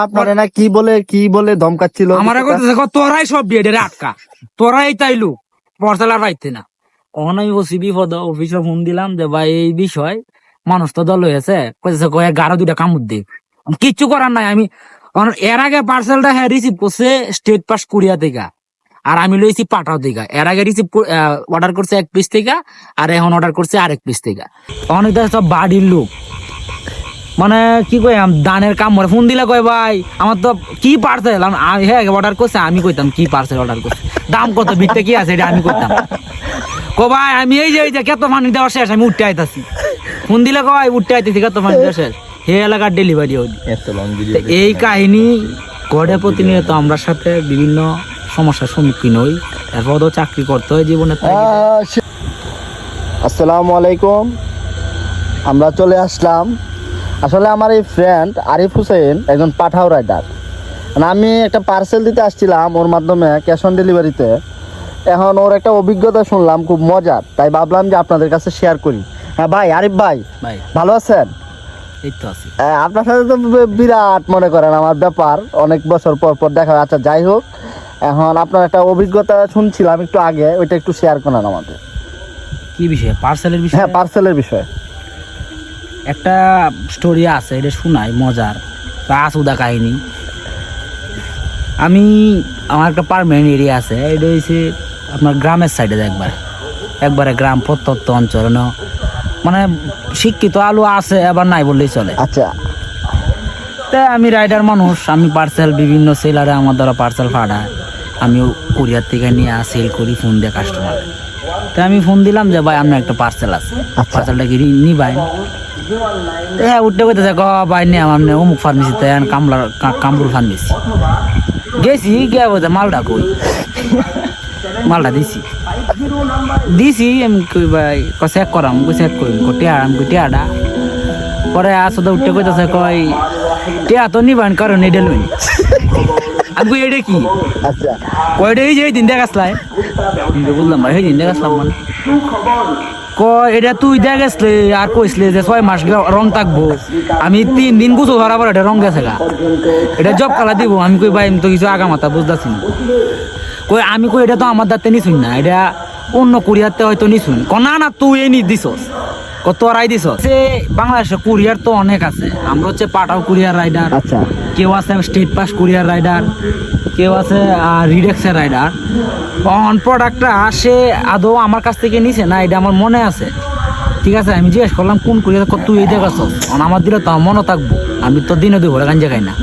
আপনারা না কি বলে ধমকাচ্ছিল আমার তোরাই সব বিয়ে আটকা, তোরাই তাইলু পরসালার পাইতে না। কখন আমি ওসি বিপদ অফিসে ফোন দিলাম যে ভাই এই বিষয় মানুষ তো দল হয়েছে, কয়ে 11 কামড় দে, কিচ্ছু করার নাই। আমি এর আগে পার্সেলটা হ্যাঁ রিসিভ করছে স্টেট পাস কোরিয়া থেকে, আর আমি লইছি পাঠাও থেকে। এর আগে রিসিভ অর্ডার করছে 1 পিস থেকে, আর এখন অর্ডার করছে আরেক পিস থেকে। তখন সব বাড়ির লোক মানে কি কই দানের কাম করে ফোন দিলে কয় ভাই আমার তো কি পার্সেল, হ্যাঁ অর্ডার করছে। আমি কইতাম কি পার্সেল অর্ডার করছে, দাম কত, বিটটা কি আছে এটা আমি কইতাম। ভাই আমি এই যে কত পানি দেওয়া শেষ, আমি উঠতে আইতাছি। ফোন দিলে কয় উঠতে আইতেছি, কত পানি দেওয়া শেষ, হে এলাকার ডেলিভারি হই। এই কাহিনী ঘটে প্রতিনিয়ত, আমরা সাথে বিভিন্ন সমস্যার সম্মুখীন হই, এরপরও চাকরি করতে হয় জীবনে। আসসালামু আলাইকুম, আমরা চলে আসলাম। আসলে আমার এই ফ্রেন্ড আরিফ হোসেন একজন পাঠাও রাইডার। আমি একটা পার্সেল দিতে আসছিলাম ওর মাধ্যমে ক্যাশ অন ডেলিভারিতে। এখন ওর একটা অভিজ্ঞতা শুনলাম খুব মজার, তাই ভাবলাম যে আপনাদের কাছে শেয়ার করি। হ্যাঁ ভাই, আরিফ ভাই ভালো আছেন? এই তো আছি। আপনার সাথে তো বিরাট মনে করেন আমার ব্যাপার, অনেক বছর পর পর দেখা হয়। আচ্ছা যাই হোক, এখন আপনার একটা অভিজ্ঞতা শুনছিলাম একটু আগে, ওইটা একটু শেয়ার করেন আমাদের। কি বিষয়? পার্সেলের বিষয়? হ্যাঁ পার্সেলের বিষয় একটা স্টোরি আছে, এটা শোনাই মজার আসুদা কাহিনী। আমার একটা পার্মানেন্ট এরিয়া আছে, এটা হচ্ছে আপনার গ্রামের সাইডে, একবারে গ্রাম প্রত্যন্ত অঞ্চল, মানে শিক্ষিত আলু আছে আবার নাই বললেই চলে। আচ্ছা, তাই আমি রাইডার মানুষ, আমি পার্সেল বিভিন্ন সেলারে আমার দ্বারা পার্সেল পাঠায়, আমি কুরিয়ার থেকে নিয়ে সেল করি ফোন দিয়ে কাস্টমার। তাই আমি ফোন দিলাম যে ভাই আপনার একটা পার্সেল আছে, পার্সেলটা কি নিবাই? হ্যাঁ উঠতে করতেছে, ভাই নে আমার অমুক ফার্মেসিতে, কামরুল ফার্মেসি গেছি, গিয়ে বলতে মালটা কই, মালটা দিছি আমি কই ভাই চেক করাম, চেক করি টিয়াটা। পরে আসতে উঠতে কইতেছে কয় টিয়া তো নিবান কারণ এটা লই। আমি কই এটা কি? আচ্ছা কয়টা এই যে দিন দেখাসলাই, বুঝলাম ভাই, সেই দিন দেখাসলাম মানে কয় এটা তুই দেখেছলে আর কইসলে যে 6 মাস রং থাকবো, আমি 3 দিন গুছো ধরা পর এটা রং গেছে গা, এটা জব কালা দিব। আমি কই ভাই আমি তো কিছু আগা মাথা বুঝতেছি না। কই আমি কই এটা তো আমার দাঁতে নিছুন না, এটা অন্য কুরিয়ারতে হয়তো নিছুন। না না তুই এই নি দিছস, কত আড়াই দিছস। বাংলাদেশে কুরিয়ার তো অনেক আছে, আমরা হচ্ছে পাঠাও কুরিয়ার রাইডার, আচ্ছা কেউ আছে স্টেট পাস কুরিয়ার রাইডার, কেউ আছে রিডেক্সের রাইডার। অন প্রোডাক্টটা সে আদৌ আমার কাছ থেকে নিছে না এটা আমার মনে আছে, ঠিক আছে। আমি জিজ্ঞেস করলাম কোন কুরিয়ার, তুই এই দেখাছ, আমার দিলে তো মনে থাকবো, আমি তো দিনে 2 ঘরে গাঞ্জা খাই না।